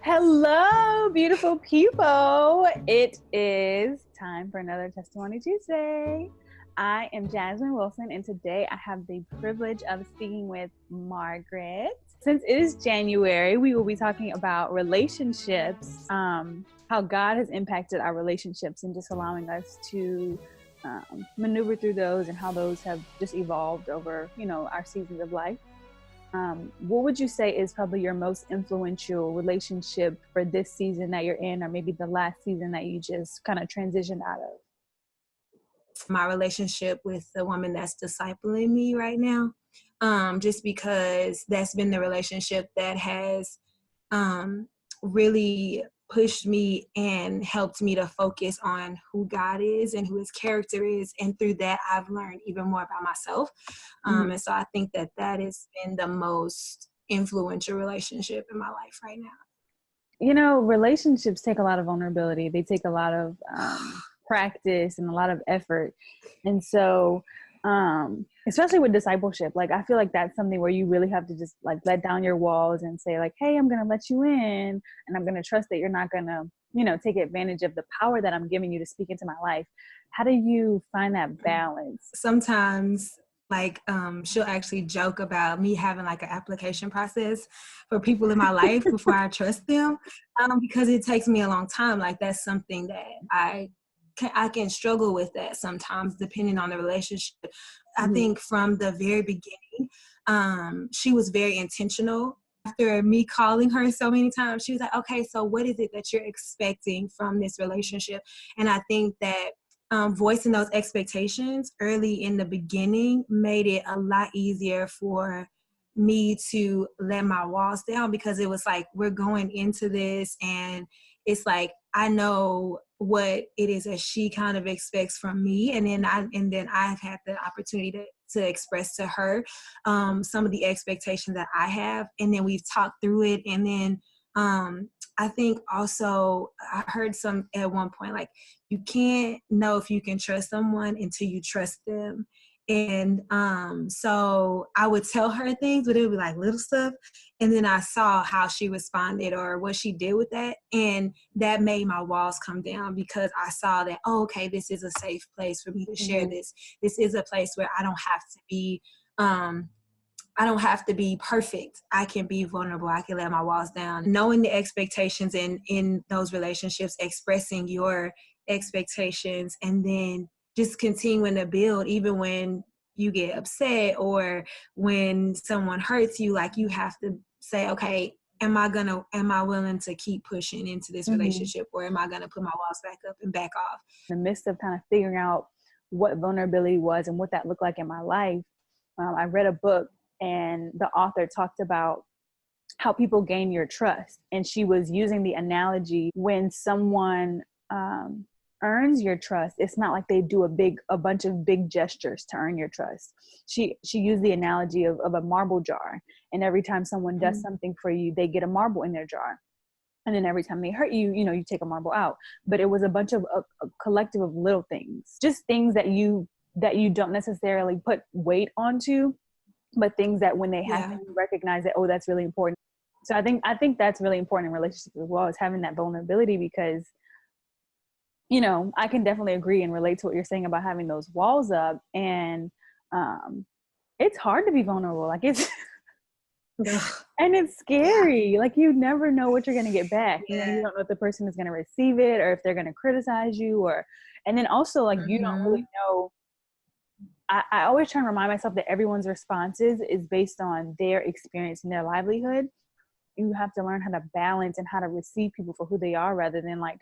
Hello, beautiful people. It is time for another Testimony Tuesday. I am Jasmine Wilson, and today I have the privilege of speaking with Margaret. Since it is January, we will be talking about relationships, how God has impacted our relationships and just allowing us to maneuver through those and how those have just evolved over, our seasons of life. What would you say is probably your most influential relationship for this season that you're in, or maybe the last season that you just kind of transitioned out of? My relationship with the woman that's discipling me right now, just because that's been the relationship that has really pushed me and helped me to focus on who God is and who his character is. And through that, I've learned even more about myself. And so I think that that has been the most influential relationship in my life right now. Relationships take a lot of vulnerability. They take a lot of practice and a lot of effort. And so, especially with discipleship, like I feel like that's something where you really have to just like let down your walls and say like, hey, I'm going to let you in, and I'm going to trust that you're not going to, take advantage of the power that I'm giving you to speak into my life. How do you find that balance? Sometimes she'll actually joke about me having like an application process for people in my life before I trust them, because it takes me a long time. Like that's something that I can struggle with that sometimes depending on the relationship. I think from the very beginning, she was very intentional. After me calling her so many times, she was like, okay, so what is it that you're expecting from this relationship? And I think that voicing those expectations early in the beginning made it a lot easier for me to let my walls down, because it was like, we're going into this and it's like, I know what it is that she kind of expects from me. And then I've had the opportunity to express to her some of the expectations that I have. And then we've talked through it. And then I think also I heard some at one point, like, you can't know if you can trust someone until you trust them. And so I would tell her things, but it would be like little stuff. And then I saw how she responded or what she did with that. And that made my walls come down, because I saw that, oh, okay, this is a safe place for me to share this. This is a place where I don't have to be perfect. I can be vulnerable. I can let my walls down. Knowing the expectations in those relationships, expressing your expectations, and then just continuing to build even when you get upset or when someone hurts you. Like, you have to say, okay, am I willing to keep pushing into this relationship, or am I going to put my walls back up and back off? In the midst of kind of figuring out what vulnerability was and what that looked like in my life, I read a book, and the author talked about how people gain your trust. And she was using the analogy, when someone earns your trust, it's not like they do a bunch of big gestures to earn your trust. She used the analogy of a marble jar. And every time someone does something for you, they get a marble in their jar. And then every time they hurt you, you take a marble out. But it was a bunch of a collective of little things, just things that you don't necessarily put weight onto, but things that when they happen, you recognize that, oh, that's really important. So I think that's really important in relationships as well, is having that vulnerability, because, I can definitely agree and relate to what you're saying about having those walls up. And it's hard to be vulnerable. Like it's, and it's scary. Yeah. Like you never know what you're going to get back. You don't know if the person is going to receive it, or if they're going to criticize you, and then also like, you don't really know. I always try and remind myself that everyone's responses is based on their experience and their livelihood. You have to learn how to balance and how to receive people for who they are, rather than like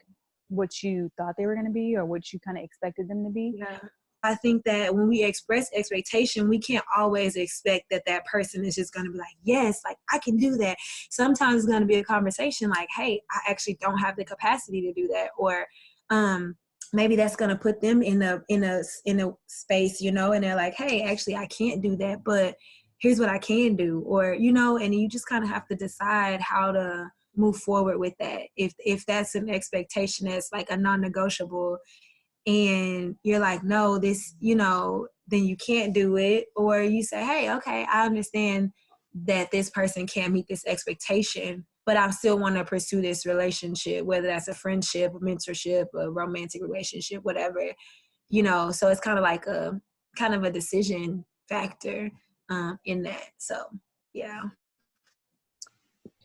what you thought they were going to be or what you kind of expected them to be. Yeah. I think that when we express expectation, we can't always expect that person is just going to be like, yes, like I can do that. Sometimes it's going to be a conversation like, hey, I actually don't have the capacity to do that. Or, maybe that's going to put them in a space, and they're like, hey, actually, I can't do that, but here's what I can do. Or, and you just kind of have to decide how to move forward with that. If that's an expectation that's like a non-negotiable, and you're like, no, this, then you can't do it. Or you say, hey, okay, I understand that this person can't meet this expectation, but I still want to pursue this relationship, whether that's a friendship, a mentorship, a romantic relationship, whatever, you know. So it's kind of like a decision factor in that. So yeah.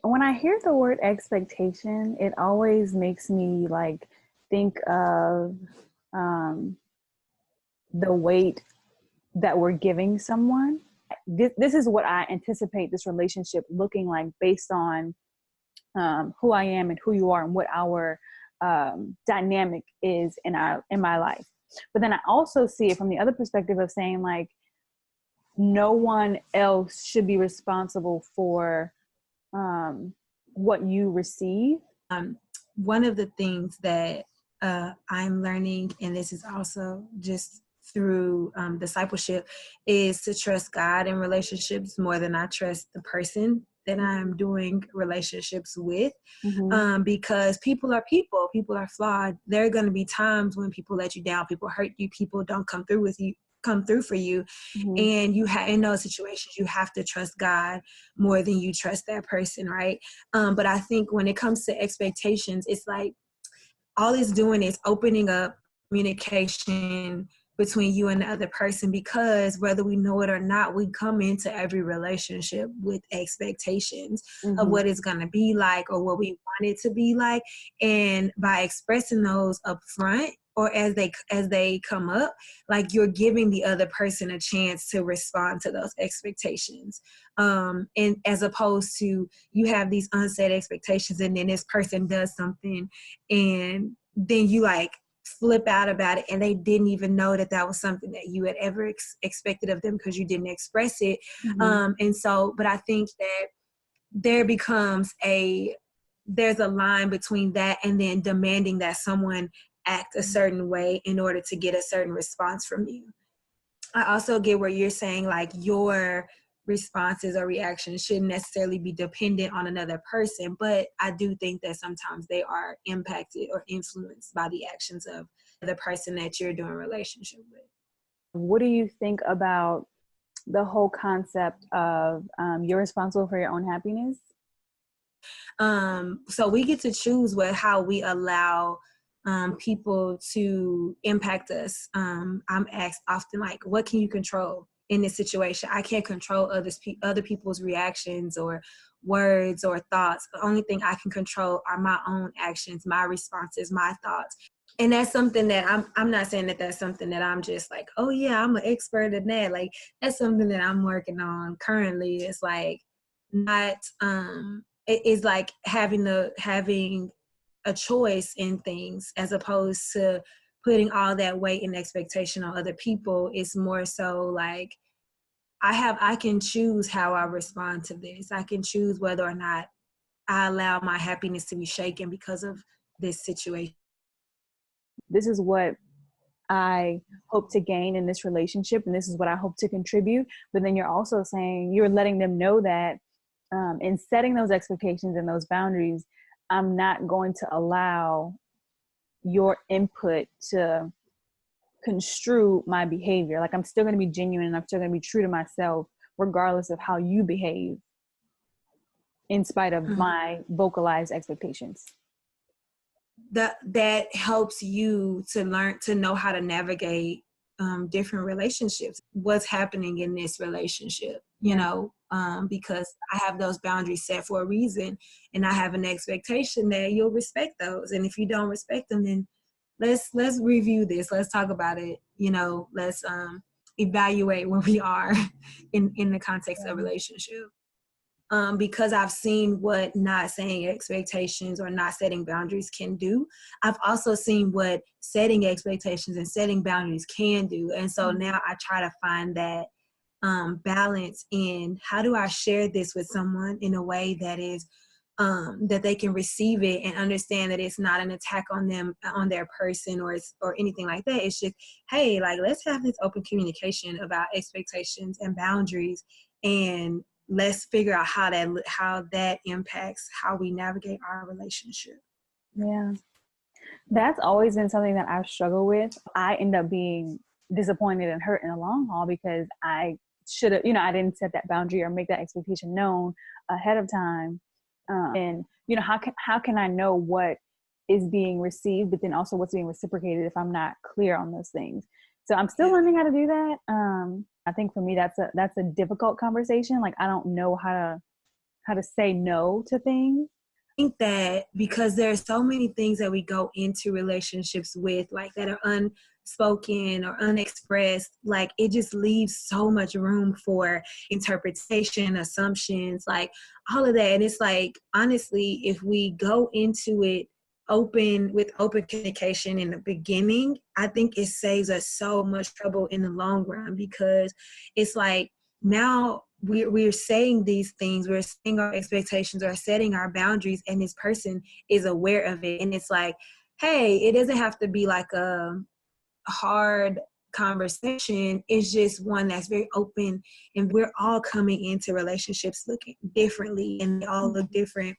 When I hear the word expectation, it always makes me like think of the weight that we're giving someone. This is what I anticipate this relationship looking like based on who I am and who you are and what our dynamic is in my life. But then I also see it from the other perspective of saying like, no one else should be responsible for what you receive. One of the things that I'm learning, and this is also just through discipleship, is to trust God in relationships more than I trust the person that I'm doing relationships with. Because people are flawed. There are going to be times when people let you down, people hurt you, people don't come through for you. And you in those situations, you have to trust God more than you trust that person, right? But I think when it comes to expectations, it's like all it's doing is opening up communication between you and the other person, because whether we know it or not, we come into every relationship with expectations of what it's going to be like or what we want it to be like. And by expressing those up front or as they come up, like you're giving the other person a chance to respond to those expectations. And as opposed to you have these unsaid expectations and then this person does something and then you like flip out about it and they didn't even know that was something that you had ever expected of them because you didn't express it. And so, but I think that there's a line between that and then demanding that someone act a certain way in order to get a certain response from you. I also get where you're saying like your responses or reactions shouldn't necessarily be dependent on another person, but I do think that sometimes they are impacted or influenced by the actions of the person that you're doing a relationship with. What do you think about the whole concept of you're responsible for your own happiness? So we get to choose how we allow people to impact us. I'm asked often, like, what can you control in this situation? I can't control other people's reactions or words or thoughts. The only thing I can control are my own actions, my responses, my thoughts. And that's something that I'm not saying that that's something that I'm just like, oh yeah, I'm an expert in that. Like that's something that I'm working on currently. It's like not, it is like having a choice in things as opposed to putting all that weight and expectation on other people. It's more so like I can choose how I respond to this. I can choose whether or not I allow my happiness to be shaken because of this situation. This is what I hope to gain in this relationship, and this is what I hope to contribute. But then you're also saying, you're letting them know that in setting those expectations and those boundaries, I'm not going to allow your input to construe my behavior. Like I'm still going to be genuine and I'm still going to be true to myself, regardless of how you behave, in spite of my vocalized expectations. That helps you to learn to know how to navigate different relationships. What's happening in this relationship, you know, because I have those boundaries set for a reason, and I have an expectation that you'll respect those. And if you don't respect them, then let's review this. Let's talk about it. You know, let's evaluate where we are in the context of relationship. Because I've seen what not saying expectations or not setting boundaries can do. I've also seen what setting expectations and setting boundaries can do. And so now I try to find that balance in how do I share this with someone in a way that is that they can receive it and understand that it's not an attack on them, on their person or anything like that. It's just, hey, like, let's have this open communication about expectations and boundaries, and let's figure out how that impacts how we navigate our relationship. Yeah. That's always been something that I've struggled with. I end up being disappointed and hurt in the long haul because I should have, I didn't set that boundary or make that expectation known ahead of time. And, you know, how can I know what is being received, but then also what's being reciprocated if I'm not clear on those things? So I'm still learning how to do that. I think for me, that's a difficult conversation. Like, I don't know how to say no to things. I think that because there's so many things that we go into relationships with, like, that are unspoken or unexpressed, like, it just leaves so much room for interpretation, assumptions, like all of that. And it's like, honestly, if we go into it with open communication in the beginning, I think it saves us so much trouble in the long run, because it's like, now we're saying these things, we're setting our expectations or setting our boundaries, and this person is aware of it. And it's like, hey, it doesn't have to be like a hard conversation. It's just one that's very open, and we're all coming into relationships looking differently, and they all look different.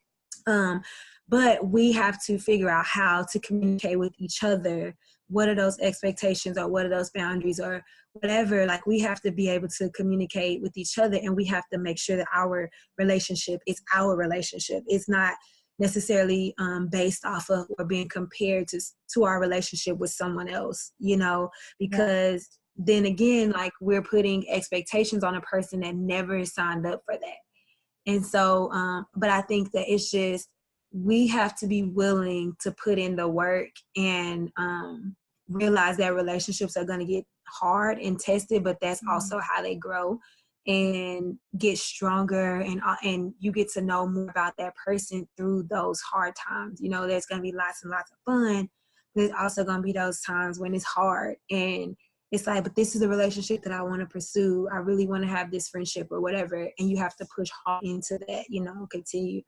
But we have to figure out how to communicate with each other. What are those expectations, or what are those boundaries, or whatever? Like, we have to be able to communicate with each other, and we have to make sure that our relationship is our relationship. It's not necessarily based off of or being compared to our relationship with someone else, you know, because then again, like, we're putting expectations on a person that never signed up for that. And so, but I think that it's just, we have to be willing to put in the work and realize that relationships are going to get hard and tested, but that's also how they grow and get stronger, and you get to know more about that person through those hard times. You know, there's going to be lots and lots of fun. There's also going to be those times when it's hard, and it's like, but this is a relationship that I want to pursue. I really want to have this friendship or whatever. And you have to push hard into that, you know, continue.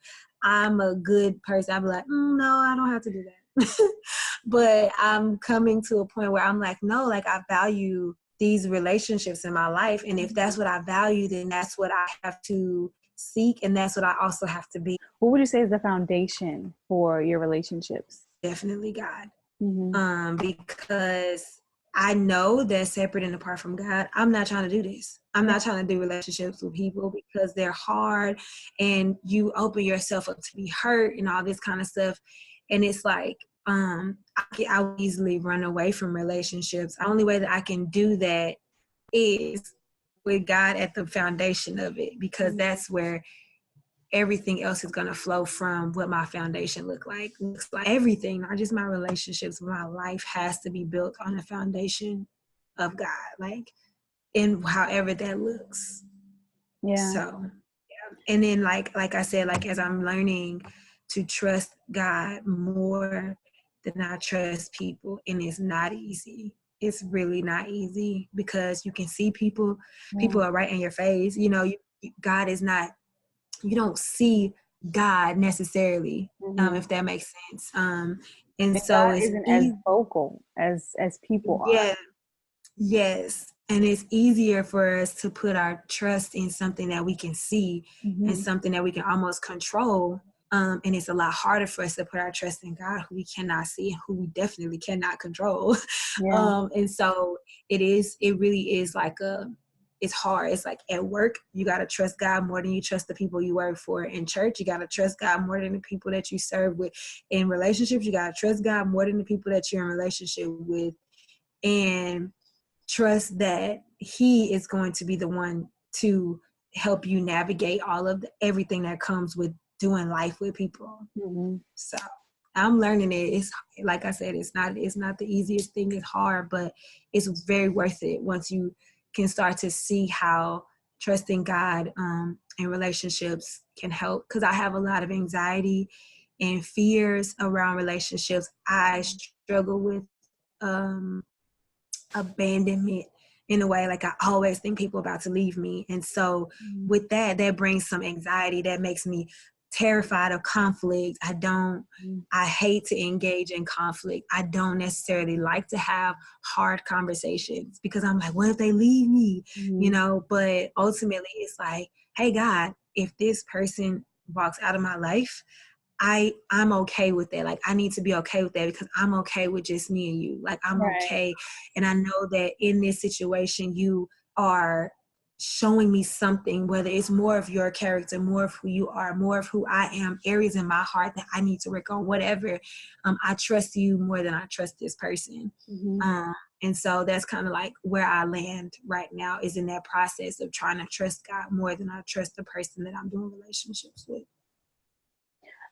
I'm a good person. I'll be like, no, I don't have to do that. But I'm coming to a point where I'm like, no, like, I value these relationships in my life. And if that's what I value, then that's what I have to seek. And that's what I also have to be. What would you say is the foundation for your relationships? Definitely God. Because I know that separate and apart from God, I'm not trying to do this. I'm not trying to do relationships with people because they're hard, and you open yourself up to be hurt and all this kind of stuff. And it's like, I will easily run away from relationships. The only way that I can do that is with God at the foundation of it, because that's where everything else is going to flow from. What my foundation looks like everything, not just my relationships, my life has to be built on the foundation of God, like, and however that looks. So and then like I said, like, as I'm learning to trust God more than I trust people, and it's not easy. It's really not easy, because you can see people are right in your face. You know, God is not, you don't see God necessarily, if that makes sense. And so God isn't as vocal as people are. Yes. And it's easier for us to put our trust in something that we can see and something that we can almost control. And it's a lot harder for us to put our trust in God, who we cannot see and who we definitely cannot control. And so it really is like it's hard. It's like at work, you got to trust God more than you trust the people you work for. In church, you got to trust God more than the people that you serve with. In relationships, you got to trust God more than the people that you're in relationship with. And trust that He is going to be the one to help you navigate all of everything that comes with doing life with people. So I'm learning it. It's like I said, it's not the easiest thing. It's hard, but it's very worth it once you can start to see how trusting God in relationships can help. Because I have a lot of anxiety and fears around relationships. I struggle with abandonment in a way. Like, I always think people are about to leave me. And so with that brings some anxiety that makes me terrified of conflict. I hate to engage in conflict. I don't necessarily like to have hard conversations, because I'm like, what if they leave me? You know, but ultimately it's like, hey, God, if this person walks out of my life, I'm okay with that. Like, I need to be okay with that, because I'm okay with just me and you. Like, I'm okay. And I know that in this situation, you are showing me something, whether it's more of your character, more of who you are, more of who I am, areas in my heart that I need to work on, whatever. I trust you more than I trust this person. Mm-hmm. And so that's kind of like where I land right now, is in that process of trying to trust God more than I trust the person that I'm doing relationships with.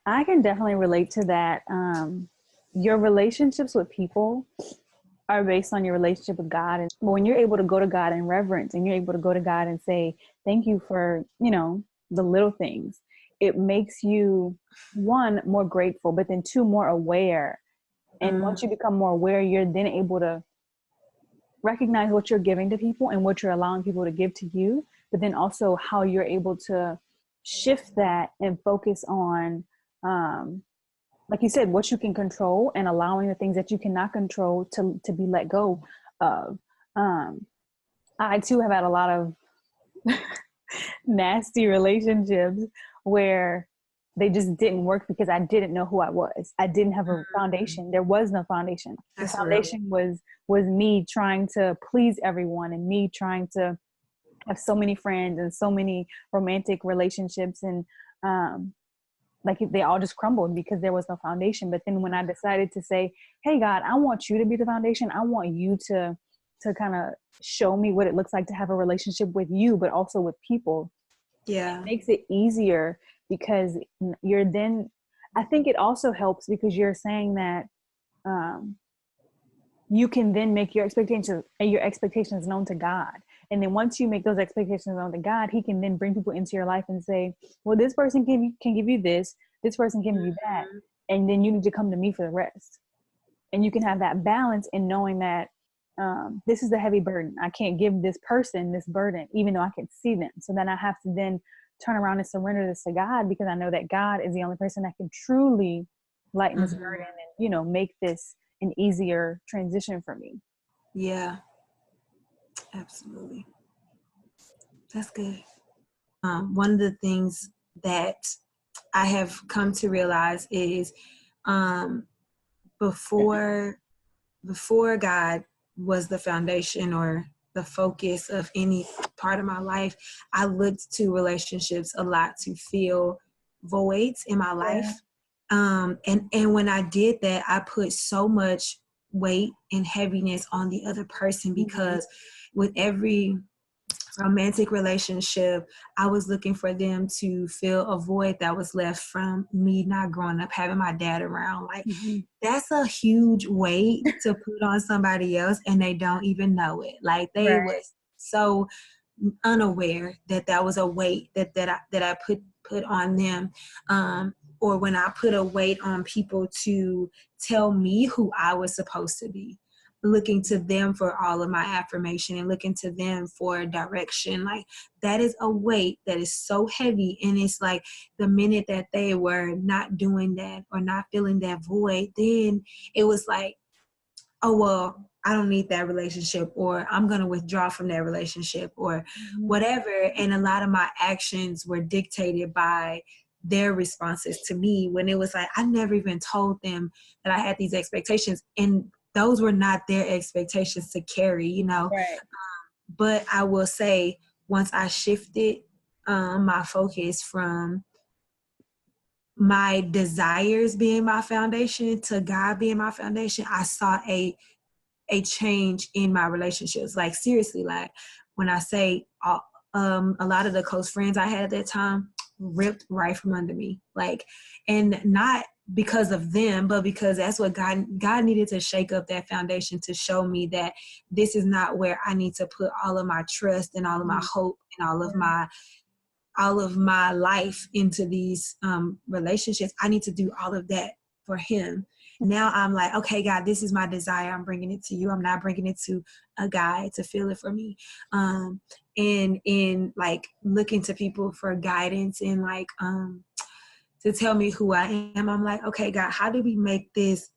I can definitely relate to that. Your relationships with people are based on your relationship with God. And when you're able to go to God in reverence, and you're able to go to God and say, thank you for, the little things, it makes you, one, more grateful, but then two, more aware. And once you become more aware, you're then able to recognize what you're giving to people and what you're allowing people to give to you, but then also how you're able to shift that and focus on, like you said, what you can control, and allowing the things that you cannot control to be let go of. I too have had a lot of nasty relationships where they just didn't work because I didn't know who I was. I didn't have a foundation. There was no foundation. That's the foundation was me trying to please everyone, and me trying to have so many friends and so many romantic relationships, and like they all just crumbled because there was no foundation. But then when I decided to say, hey God, I want you to be the foundation. I want you to kind of show me what it looks like to have a relationship with you, but also with people. Yeah. It makes it easier, because you're then, I think it also helps because you're saying that you can then make your expectations known to God. And then once you make those expectations known to God, he can then bring people into your life and say, well, this person can give you this person can give you that, and then you need to come to me for the rest. And you can have that balance in knowing that this is a heavy burden. I can't give this person this burden, even though I can see them. So then I have to then turn around and surrender this to God, because I know that God is the only person that can truly lighten this burden and, make this an easier transition for me. Yeah, absolutely. That's good. One of the things that I have come to realize is before God was the foundation or the focus of any part of my life, I looked to relationships a lot to fill voids in my life. And when I did that, I put so much weight and heaviness on the other person, because with every romantic relationship, I was looking for them to fill a void that was left from me not growing up, having my dad around. Like, that's a huge weight to put on somebody else, and they don't even know it. Like, they was so unaware that was a weight that I put on them. Or when I put a weight on people to tell me who I was supposed to be, looking to them for all of my affirmation and looking to them for direction. Like, that is a weight that is so heavy. And it's like, the minute that they were not doing that or not filling that void, then it was like, oh, well, I don't need that relationship, or I'm going to withdraw from that relationship, or whatever. And a lot of my actions were dictated by their responses to me, when it was like, I never even told them that I had these expectations. And those were not their expectations to carry, But I will say, once I shifted my focus from my desires being my foundation to God being my foundation, I saw a change in my relationships. Like, seriously, like, when I say a lot of the close friends I had at that time ripped right from under me. Like, and not because of them, but because that's what God needed to shake up that foundation to show me that this is not where I need to put all of my trust and all of my hope and all of my life into these relationships. I need to do all of that for him. Now I'm like, okay, God, this is my desire. I'm bringing it to you. I'm not bringing it to a guy to fill it for me. And in like looking to people for guidance and like to tell me who I am, I'm like, okay, God, how do we make this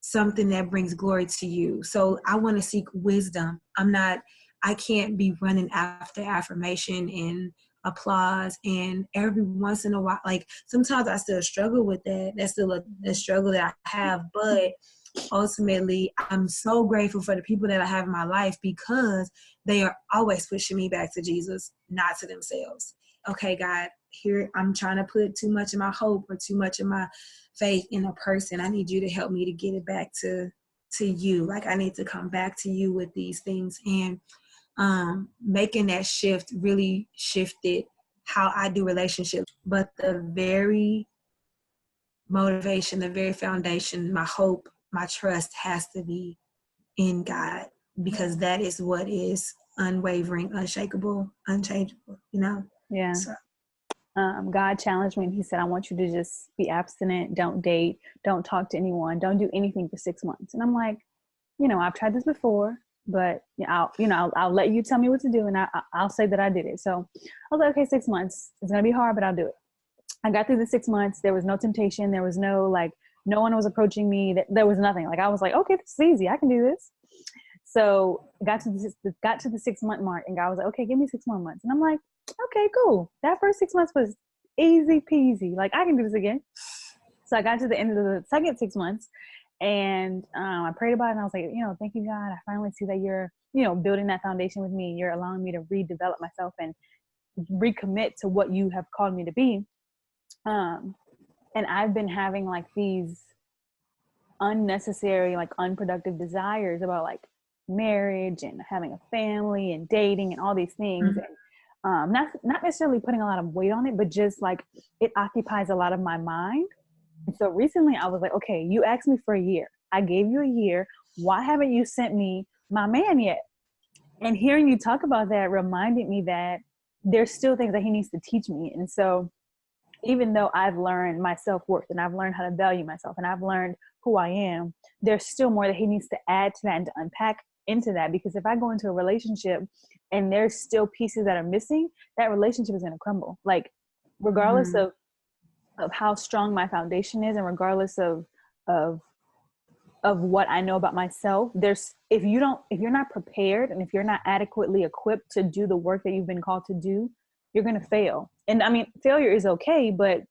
something that brings glory to you? So I want to seek wisdom. I can't be running after affirmation and applause, and every once in a while, like, sometimes I still struggle with that. That's still a struggle that I have, but ultimately, I'm so grateful for the people that I have in my life because they are always pushing me back to Jesus, not to themselves. Okay, God, here I'm trying to put too much of my hope or too much of my faith in a person. I need you to help me to get it back to you. Like, I need to come back to you with these things. And making that shift really shifted how I do relationships. But the very motivation, the very foundation, my hope, my trust has to be in God, because that is what is unwavering, unshakable, unchangeable, you know? Yeah. So. God challenged me and he said, I want you to just be abstinent, don't date, don't talk to anyone, don't do anything for 6 months. And I'm like, I've tried this before, but I'll let you tell me what to do, and I'll say that I did it. So I was like, okay, 6 months. It's gonna be hard, but I'll do it. I got through the 6 months. There was no temptation. There was no no one was approaching me. There was nothing. Like I was like, okay, this is easy. I can do this. So got to the 6 month mark, and God was like, okay, give me 6 more months. And I'm like, okay, cool. That first 6 months was easy peasy. Like I can do this again. So I got to the end of the second 6 months, and I prayed about it, and I was like, thank you, God. I finally see that you're, building that foundation with me. You're allowing me to redevelop myself and recommit to what you have called me to be. And I've been having like these unnecessary, like unproductive desires about like marriage and having a family and dating and all these things. And not necessarily putting a lot of weight on it, but just like it occupies a lot of my mind. And so recently I was like, okay, you asked me for a year. I gave you a year. Why haven't you sent me my man yet? And hearing you talk about that reminded me that there's still things that he needs to teach me. And so even though I've learned my self-worth and I've learned how to value myself and I've learned who I am, there's still more that he needs to add to that and to unpack into that. Because if I go into a relationship and there's still pieces that are missing, that relationship is going to crumble. Like regardless of how strong my foundation is, and regardless of what I know about myself, if you're not prepared and if you're not adequately equipped to do the work that you've been called to do, you're going to fail. And I mean, failure is okay, but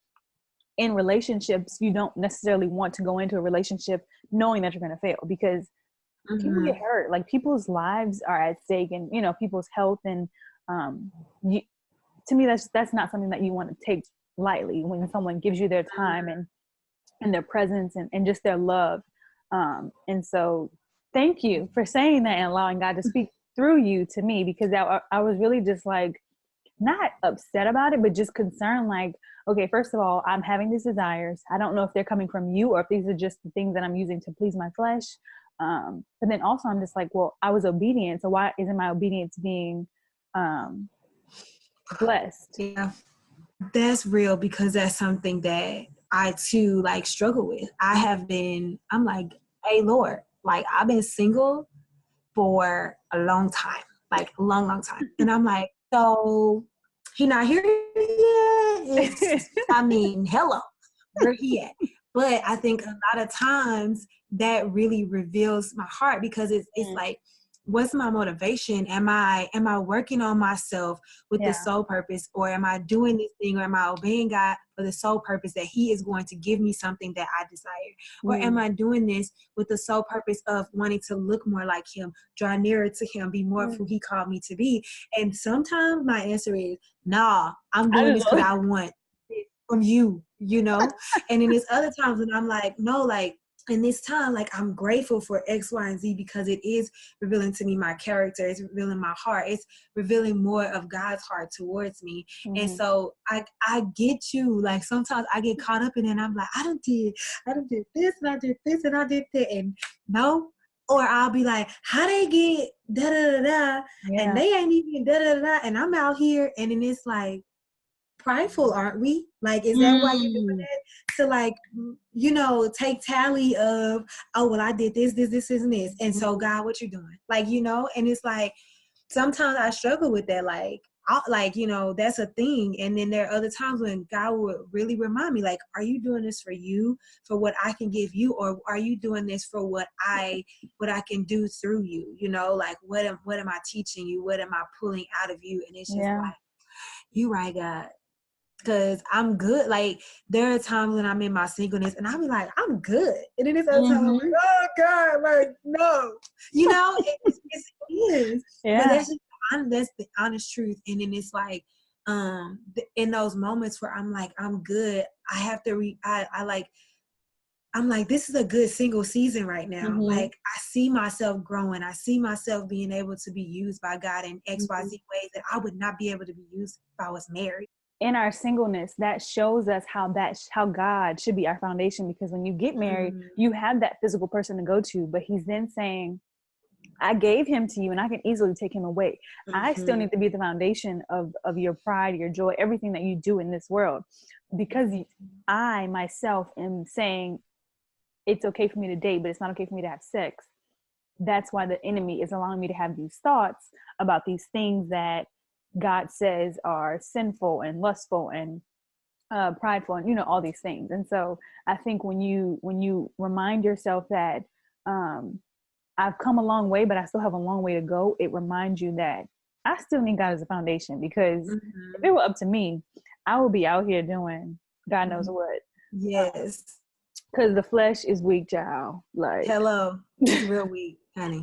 in relationships, you don't necessarily want to go into a relationship knowing that you're going to fail, because people get hurt. Like people's lives are at stake, and people's health. And to me, that's not something that you want to take lightly when someone gives you their time and their presence and just their love. And so thank you for saying that and allowing God to speak through you to me, because I was really just like, not upset about it, but just concerned. Like, okay, first of all, I'm having these desires. I don't know if they're coming from you or if these are just the things that I'm using to please my flesh. But then also I'm just like, well, I was obedient. So why isn't my obedience being blessed? Yeah, that's real, because that's something that I too like struggle with. I'm like, hey Lord, like I've been single for a long time, like a long, long time. And I'm like, so he not here yet? I mean, hello, where he at? But I think a lot of times that really reveals my heart, because it's like, what's my motivation? Am I working on myself with the sole purpose, or am I doing this thing, or am I obeying God for the sole purpose that he is going to give me something that I desire? Or am I doing this with the sole purpose of wanting to look more like him, draw nearer to him, be more of who he called me to be? And sometimes my answer is, nah, I'm doing this because I want it from you, And then there's other times when I'm like, no, like, in this time, like, I'm grateful for X, Y, and Z, because it is revealing to me my character. It's revealing my heart. It's revealing more of God's heart towards me. And so I get you. Like, sometimes I get caught up in it, and I'm like, I done did this, and I did this, and I did that. And no. Or I'll be like, how they get da-da-da-da, and they ain't even da-da-da-da, and I'm out here. And then it's like, prideful, aren't we? Like, is that why you're doing it? To like, take tally of, oh, well, I did this, and this. And so God, what you doing? Like, and it's like, sometimes I struggle with that. Like, that's a thing. And then there are other times when God would really remind me, like, are you doing this for you, for what I can give you? Or are you doing this for what I can do through you? Like, what am I teaching you? What am I pulling out of you? And it's just like, you right, God. Cause I'm good. Like there are times when I'm in my singleness and I'll be like, I'm good. And then there's other time I'm like, Mm-hmm. oh God, like no. You know, it is. But Yeah. that's the honest truth. And then it's like, in those moments where I'm like, I'm good, I have to I'm like, this is a good single season right now. Mm-hmm. Like I see myself growing. I see myself being able to be used by God in XYZ ways that I would not be able to be used if I was married. In our singleness, that shows us how God should be our foundation, because when you get married, you have that physical person to go to, but he's then saying, I gave him to you and I can easily take him away. I still need to be the foundation of your pride, your joy, everything that you do in this world, because I myself am saying it's okay for me to date, but it's not okay for me to have sex. That's why the enemy is allowing me to have these thoughts about these things that God says are sinful and lustful and prideful, and all these things. And so I think when you remind yourself that I've come a long way, but I still have a long way to go, it reminds you that I still need God as a foundation, because if it were up to me, I would be out here doing God knows what. Yes. Because the flesh is weak, child. Like, hello, it's real weak, honey.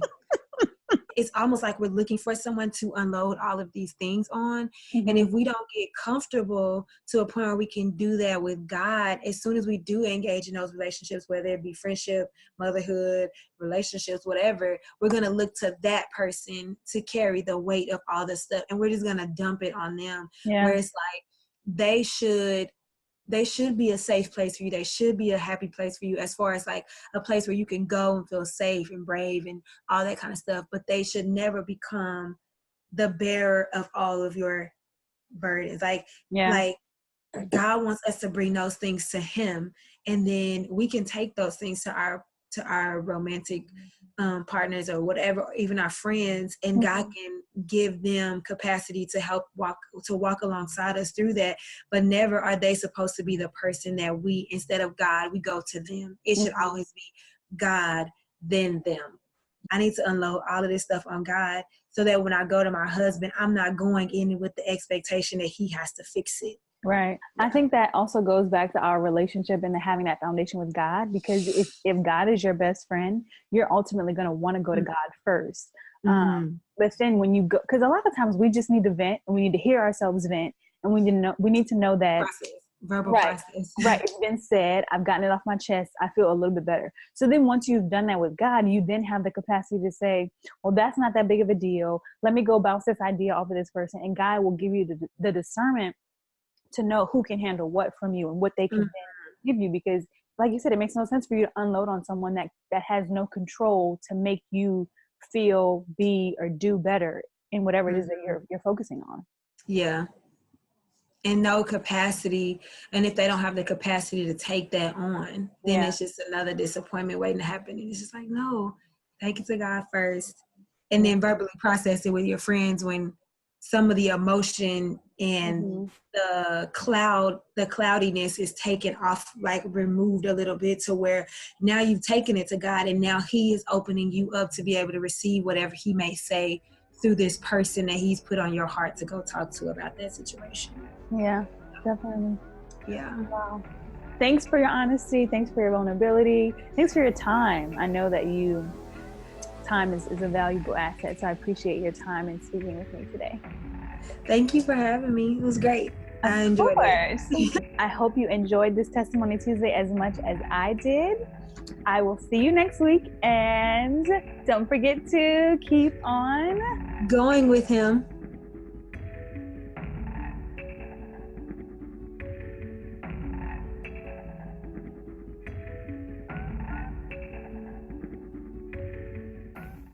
It's almost like we're looking for someone to unload all of these things on. And if we don't get comfortable to a point where we can do that with God, as soon as we do engage in those relationships, whether it be friendship, motherhood, relationships, whatever, we're going to look to that person to carry the weight of all this stuff. And we're just going to dump it on them. Yeah. Where it's like, they should be a safe place for you. They should be a happy place for you, as far as like a place where you can go and feel safe and brave and all that kind of stuff. But they should never become the bearer of all of your burdens. Like God wants us to bring those things to him, and then we can take those things to our romantic partners or whatever, or even our friends, and God can give them capacity to help walk alongside us through that. But never are they supposed to be the person that instead of God, we go to them. It should always be God, then them. I need to unload all of this stuff on God, so that when I go to my husband, I'm not going in with the expectation that he has to fix it. Right. I think that also goes back to our relationship and having that foundation with God, because if God is your best friend, you're ultimately going to want to go to God first. But then when you go, because a lot of times we just need to vent, and we need to hear ourselves vent, and we need to know that verbal process. Right. It's been said. I've gotten it off my chest. I feel a little bit better. So then once you've done that with God, you then have the capacity to say, well, that's not that big of a deal. Let me go bounce this idea off of this person. And God will give you the discernment to know who can handle what from you and what they can give you. Because like you said, it makes no sense for you to unload on someone that has no control to make you feel, be, or do better in whatever it is that you're focusing on. Yeah. And no capacity. And if they don't have the capacity to take that on, then it's just another disappointment waiting to happen. And it's just like, no, take it to God first. And then verbally process it with your friends when some of the emotion and the cloudiness is taken off, like removed a little bit, to where now you've taken it to God, and now he is opening you up to be able to receive whatever he may say through this person that he's put on your heart to go talk to about that situation. Yeah, definitely. Yeah. Wow. Thanks for your honesty. Thanks for your vulnerability. Thanks for your time. I know that time is a valuable asset. So I appreciate your time and speaking with me today. Thank you for having me. It was great. I enjoyed it. I hope you enjoyed this Testimony Tuesday as much as I did. I will see you next week, and don't forget to keep on going with him.